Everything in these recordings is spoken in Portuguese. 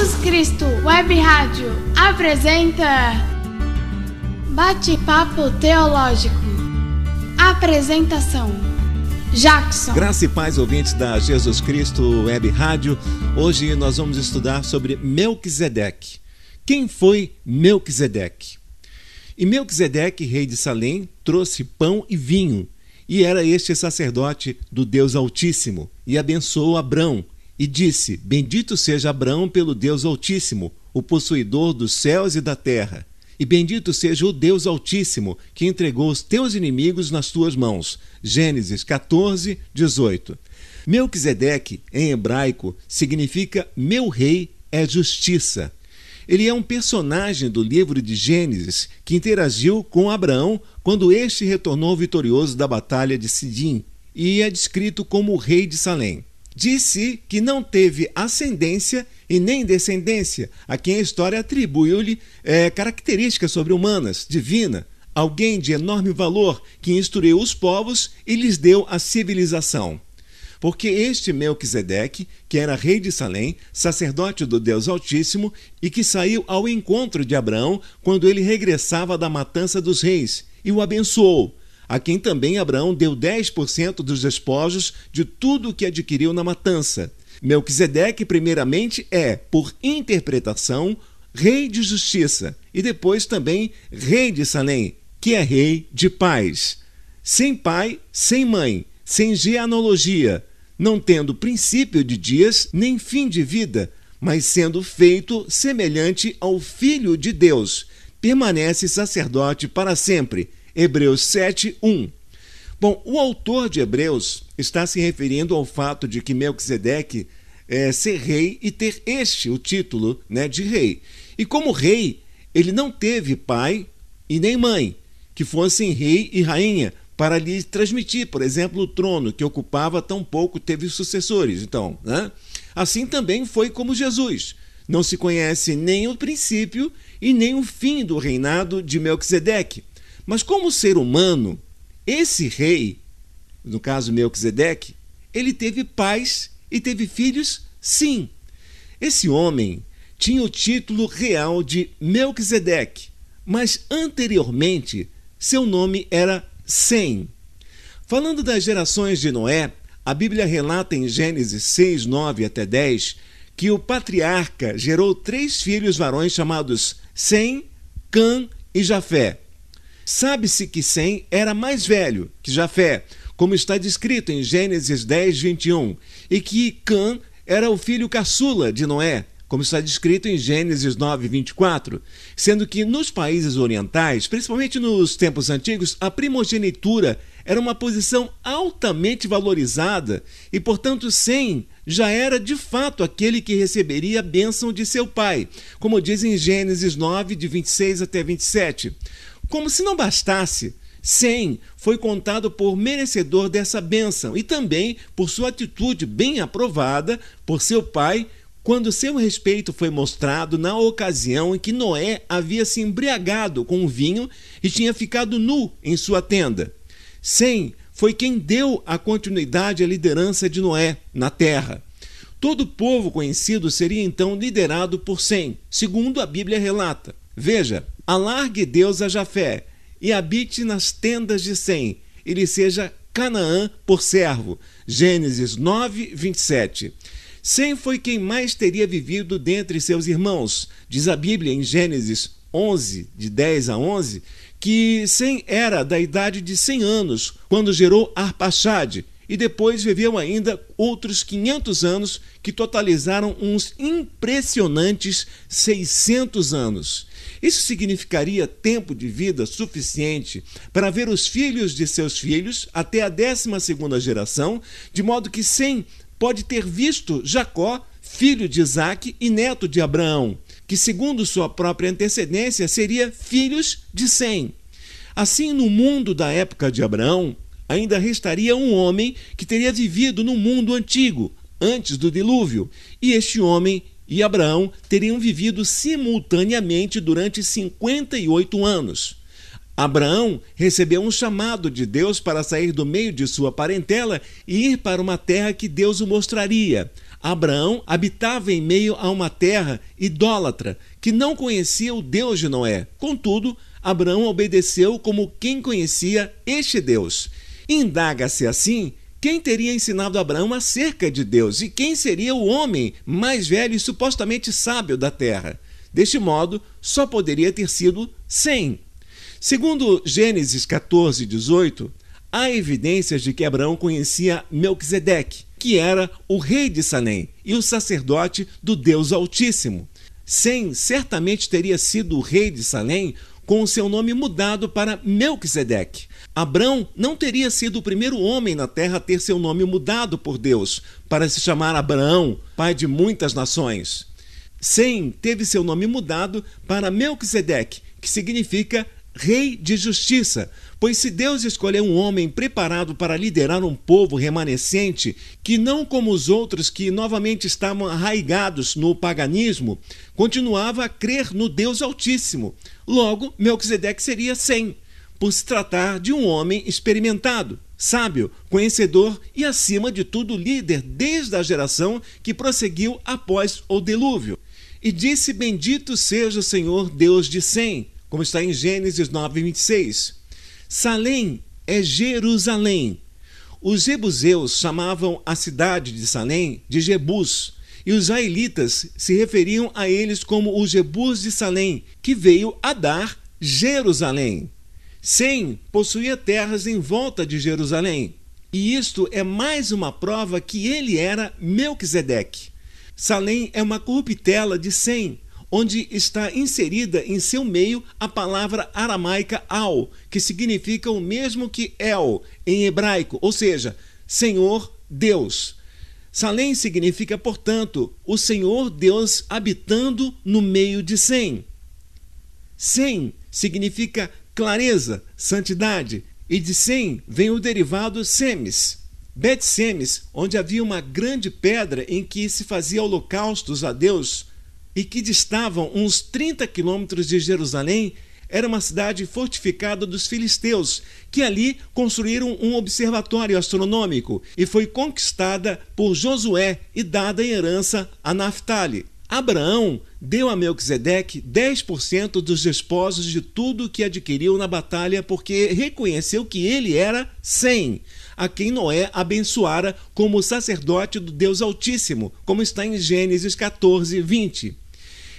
Jesus Cristo Web Rádio apresenta Bate-Papo Teológico. Apresentação: Jackson. Graça e paz, ouvintes da Jesus Cristo Web Rádio. Hoje nós vamos estudar sobre Melquisedeque. Quem foi Melquisedeque? E Melquisedeque, rei de Salém, trouxe pão e vinho, e era este sacerdote do Deus Altíssimo, e abençoou Abrão, e disse: Bendito seja Abrão pelo Deus Altíssimo, o possuidor dos céus e da terra. E bendito seja o Deus Altíssimo, que entregou os teus inimigos nas tuas mãos. Gênesis 14, 18. Melquisedeque, em hebraico, significa meu rei é justiça. Ele é um personagem do livro de Gênesis que interagiu com Abraão quando este retornou vitorioso da batalha de Sidim, e é descrito como o rei de Salém. Disse que não teve ascendência e nem descendência, a quem a história atribuiu-lhe características sobre-humanas, divina, alguém de enorme valor que instruiu os povos e lhes deu a civilização. Porque este Melquisedeque, que era rei de Salém, sacerdote do Deus Altíssimo, e que saiu ao encontro de Abraão quando ele regressava da matança dos reis, e o abençoou, a quem também Abraão deu 10% dos despojos de tudo o que adquiriu na matança. Melquisedeque, primeiramente, é, por interpretação, rei de justiça, e depois também rei de Salém, que é rei de paz. Sem pai, sem mãe, sem genealogia, não tendo princípio de dias nem fim de vida, mas sendo feito semelhante ao Filho de Deus, permanece sacerdote para sempre. Hebreus 7, 1. Bom, o autor de Hebreus está se referindo ao fato de que Melquisedeque ser rei e ter o título, de rei. E como rei, ele não teve pai e nem mãe, que fossem rei e rainha, para lhe transmitir, por exemplo, o trono que ocupava tão pouco teve sucessores. Então, assim também foi como Jesus. Não se conhece nem o princípio e nem o fim do reinado de Melquisedeque. Mas como ser humano, esse rei, no caso Melquisedeque, ele teve pais e teve filhos, sim. Esse homem tinha o título real de Melquisedeque, mas anteriormente seu nome era Sem. Falando das gerações de Noé, a Bíblia relata em Gênesis 6, 9 até 10, que o patriarca gerou 3 filhos varões chamados Sem, Cã e Jafé. Sabe-se que Sem era mais velho que Jafé, como está descrito em Gênesis 10, 21, e que Cã era o filho caçula de Noé, como está descrito em Gênesis 9, 24, sendo que nos países orientais, principalmente nos tempos antigos, a primogenitura era uma posição altamente valorizada e, portanto, Sem já era de fato aquele que receberia a bênção de seu pai, como diz em Gênesis 9, de 26 até 27. Como se não bastasse, Sem foi contado por merecedor dessa bênção e também por sua atitude bem aprovada por seu pai, quando seu respeito foi mostrado na ocasião em que Noé havia se embriagado com o vinho e tinha ficado nu em sua tenda. Sem foi quem deu a continuidade à liderança de Noé na terra. Todo o povo conhecido seria então liderado por Sem, segundo a Bíblia relata. Veja: alargue Deus a Jafé e habite nas tendas de Sem, e lhe seja Canaã por servo. Gênesis 9, 27. Sem foi quem mais teria vivido dentre seus irmãos. Diz a Bíblia em Gênesis 11, de 10 a 11, que Sem era da idade de 100 anos, quando gerou Arpaxade, e depois viveu ainda outros 500 anos, que totalizaram uns impressionantes 600 anos. Isso significaria tempo de vida suficiente para ver os filhos de seus filhos até a 12ª geração, de modo que Sem pode ter visto Jacó, filho de Isaque e neto de Abraão, que segundo sua própria antecedência seria filhos de Sem. Assim, no mundo da época de Abraão, ainda restaria um homem que teria vivido no mundo antigo, antes do dilúvio, e este homem e Abraão teriam vivido simultaneamente durante 58 anos. Abraão recebeu um chamado de Deus para sair do meio de sua parentela e ir para uma terra que Deus o mostraria. Abraão habitava em meio a uma terra idólatra que não conhecia o Deus de Noé. Contudo, Abraão obedeceu como quem conhecia este Deus. Indaga-se assim quem teria ensinado Abraão acerca de Deus e quem seria o homem mais velho e supostamente sábio da terra. Deste modo, só poderia ter sido Sem. Segundo Gênesis 14:18, há evidências de que Abraão conhecia Melquisedeque, que era o rei de Salém e o sacerdote do Deus Altíssimo. Sem certamente teria sido o rei de Salém com o seu nome mudado para Melquisedeque. Abrão não teria sido o primeiro homem na terra a ter seu nome mudado por Deus para se chamar Abraão, pai de muitas nações. Sem teve seu nome mudado para Melquisedeque, que significa Rei de Justiça, pois se Deus escolheu um homem preparado para liderar um povo remanescente, que não como os outros que novamente estavam arraigados no paganismo, continuava a crer no Deus Altíssimo. Logo, Melquisedeque seria Sem, por se tratar de um homem experimentado, sábio, conhecedor e, acima de tudo, líder desde a geração que prosseguiu após o dilúvio. E disse: bendito seja o Senhor Deus de Sem, como está em Gênesis 9:26. Salém é Jerusalém. Os jebuseus chamavam a cidade de Salém de Jebus, e os israelitas se referiam a eles como o Jebus de Salém, que veio a dar Jerusalém. Sem possuía terras em volta de Jerusalém, e isto é mais uma prova que ele era Melquisedeque. Salém é uma corruptela de Sem, onde está inserida em seu meio a palavra aramaica Al, que significa o mesmo que El em hebraico, ou seja, Senhor Deus. Salém significa, portanto, o Senhor Deus habitando no meio de Sem. Sem significa clareza, santidade, e de Sem vem o derivado Semes. Bet-Semes, onde havia uma grande pedra em que se fazia holocaustos a Deus e que distavam uns 30 quilômetros de Jerusalém, era uma cidade fortificada dos filisteus, que ali construíram um observatório astronômico e foi conquistada por Josué e dada em herança a Naftali. Abraão deu a Melquisedeque 10% dos despojos de tudo que adquiriu na batalha, porque reconheceu que ele era Sem, a quem Noé abençoara como sacerdote do Deus Altíssimo, como está em Gênesis 14:20.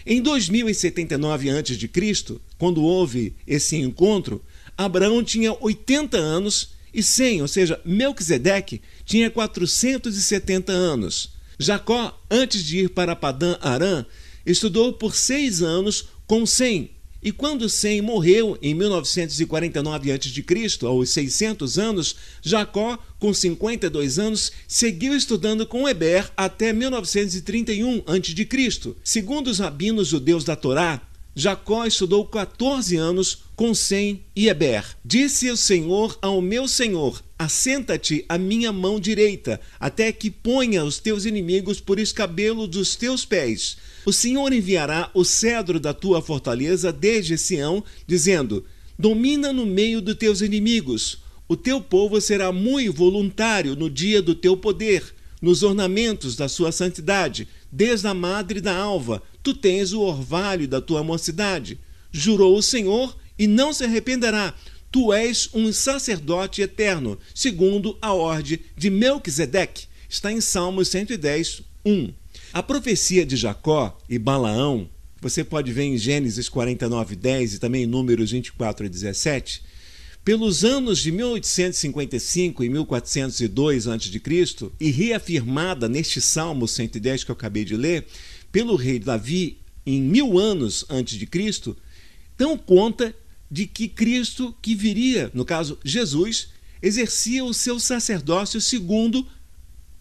Em 2079 a.C., quando houve esse encontro, Abraão tinha 80 anos e Sem, ou seja, Melquisedeque, tinha 470 anos. Jacó, antes de ir para Padã Arã, estudou por 6 anos com Sem. E quando Sem morreu em 1949 a.C., aos 600 anos, Jacó, com 52 anos, seguiu estudando com Eber até 1931 a.C. Segundo os rabinos judeus da Torá, Jacó estudou 14 anos com Sem e Eber. Disse o Senhor ao meu Senhor: assenta-te à minha mão direita, até que ponha os teus inimigos por escabelo dos teus pés. O Senhor enviará o cedro da tua fortaleza desde Sião, dizendo: domina no meio dos teus inimigos. O teu povo será muito voluntário no dia do teu poder, nos ornamentos da sua santidade, desde a madre da alva, tu tens o orvalho da tua mocidade. Jurou o Senhor e não se arrependerá. Tu és um sacerdote eterno, segundo a ordem de Melquisedeque. Está em Salmos 110:1. A profecia de Jacó e Balaão, você pode ver em Gênesis 49:10 e também em Números 24:17, pelos anos de 1855 e 1402 a.C., e reafirmada neste Salmo 110 que eu acabei de ler, pelo rei Davi em 1000 anos antes de Cristo, dão conta de que Cristo, que viria, no caso Jesus, exercia o seu sacerdócio segundo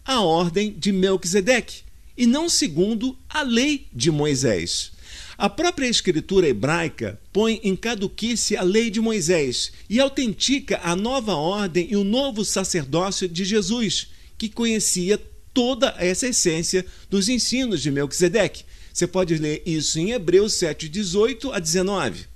a ordem de Melquisedeque e não segundo a lei de Moisés. A própria escritura hebraica põe em caduquice a lei de Moisés e autentica a nova ordem e o novo sacerdócio de Jesus, que conhecia toda essa essência dos ensinos de Melquisedeque. Você pode ler isso em Hebreus 7:18-19.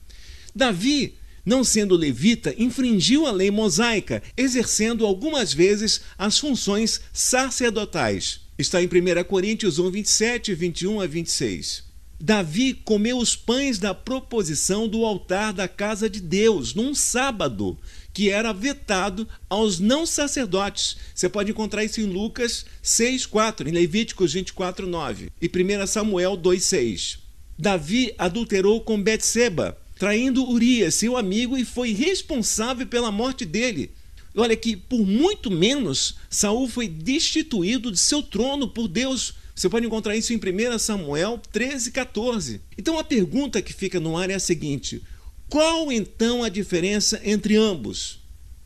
Davi, não sendo levita, infringiu a lei mosaica, exercendo algumas vezes as funções sacerdotais. Está em 1 Coríntios 1, 27, 21 a 26. Davi comeu os pães da proposição do altar da casa de Deus num sábado, que era vetado aos não sacerdotes. Você pode encontrar isso em Lucas 6:4, em Levíticos 24:9 e 1 Samuel 2:6. Davi adulterou com Betseba, traindo Urias, seu amigo, e foi responsável pela morte dele. Olha que por muito menos Saul foi destituído de seu trono por Deus. Você pode encontrar isso em 1 Samuel 13:14. Então a pergunta que fica no ar é a seguinte: qual então a diferença entre ambos?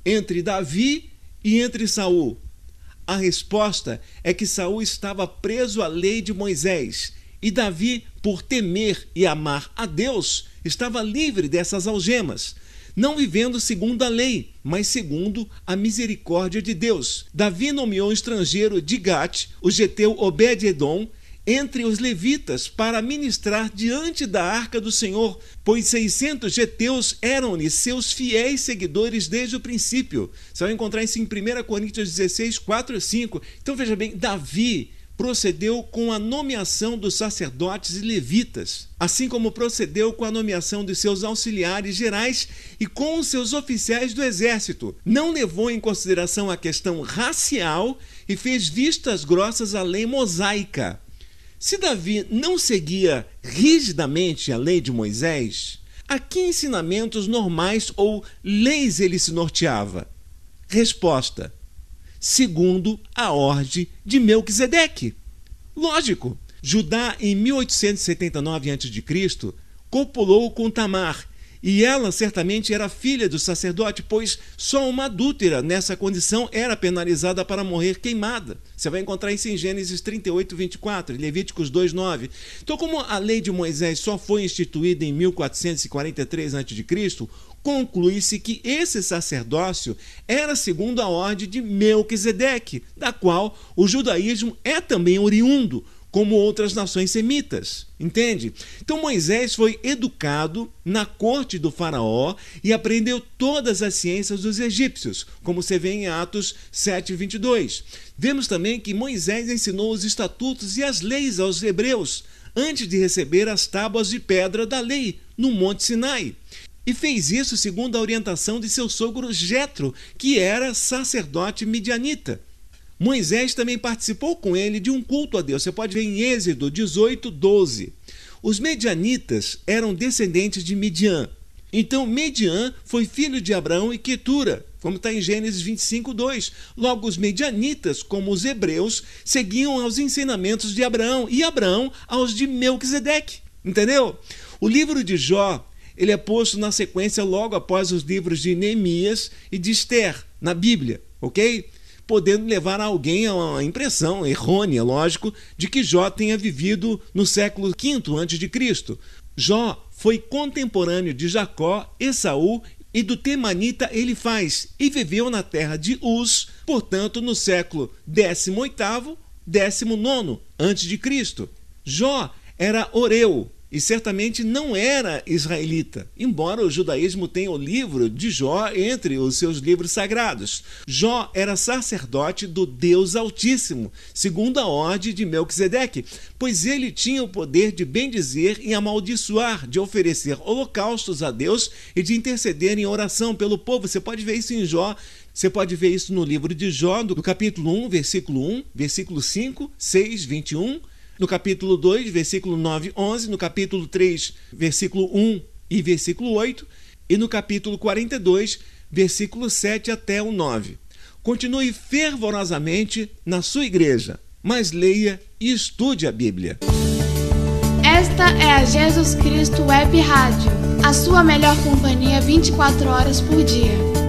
Entre Davi e entre Saul? A resposta é que Saul estava preso à lei de Moisés e Davi, por temer e amar a Deus, estava livre dessas algemas, não vivendo segundo a lei, mas segundo a misericórdia de Deus. Davi nomeou um estrangeiro de Gate, o geteu Obed-edom, entre os levitas para ministrar diante da arca do Senhor, pois 600 geteus eram-lhe seus fiéis seguidores desde o princípio. Você vai encontrar isso em 1 Coríntios 16, 4 e 5. Então veja bem, Davi procedeu com a nomeação dos sacerdotes e levitas, assim como procedeu com a nomeação de seus auxiliares gerais e com os seus oficiais do exército. Não levou em consideração a questão racial e fez vistas grossas à lei mosaica. Se Davi não seguia rigidamente a lei de Moisés, a que ensinamentos normais ou leis ele se norteava? Resposta: segundo a ordem de Melquisedeque. Lógico, Judá, em 1879 a.C., copulou com Tamar, e ela certamente era filha do sacerdote, pois só uma adúltera nessa condição era penalizada para morrer queimada. Você vai encontrar isso em Gênesis 38, 24, Levíticos 2, 9. Então, como a lei de Moisés só foi instituída em 1443 a.C., conclui-se que esse sacerdócio era segundo a ordem de Melquisedeque, da qual o judaísmo é também oriundo, como outras nações semitas, entende? Então Moisés foi educado na corte do faraó e aprendeu todas as ciências dos egípcios, como você vê em Atos 7:22. Vemos também que Moisés ensinou os estatutos e as leis aos hebreus, antes de receber as tábuas de pedra da lei, no Monte Sinai. E fez isso segundo a orientação de seu sogro Jetro, que era sacerdote midianita. Moisés também participou com ele de um culto a Deus. Você pode ver em Êxodo 18, 12. Os medianitas eram descendentes de Midian. Então Midian foi filho de Abraão e Quetura, como está em Gênesis 25, 2. Logo, os medianitas, como os hebreus, seguiam aos ensinamentos de Abraão e Abraão aos de Melquisedeque. Entendeu? O livro de Jó, ele é posto na sequência logo após os livros de Neemias e de Esther, na Bíblia, ok? Podendo levar alguém a uma impressão errônea, lógico, de que Jó tenha vivido no século V a.C. Jó foi contemporâneo de Jacó, Esaú e do temanita Elifaz e viveu na terra de Uz, portanto no século 18º, 19º a.C. Jó era oreu e certamente não era israelita, embora o judaísmo tenha o livro de Jó entre os seus livros sagrados. Jó era sacerdote do Deus Altíssimo, segundo a ordem de Melquisedeque, pois ele tinha o poder de bendizer e amaldiçoar, de oferecer holocaustos a Deus e de interceder em oração pelo povo. Você pode ver isso em Jó. Você pode ver isso no livro de Jó, no capítulo 1, versículo 1, versículo 5, 6, 21, no capítulo 2, versículo 9, 11, no capítulo 3, versículo 1 e versículo 8, e no capítulo 42, versículo 7 até o 9. Continue fervorosamente na sua igreja, mas leia e estude a Bíblia. Esta é a Jesus Cristo Web Rádio, a sua melhor companhia 24 horas por dia.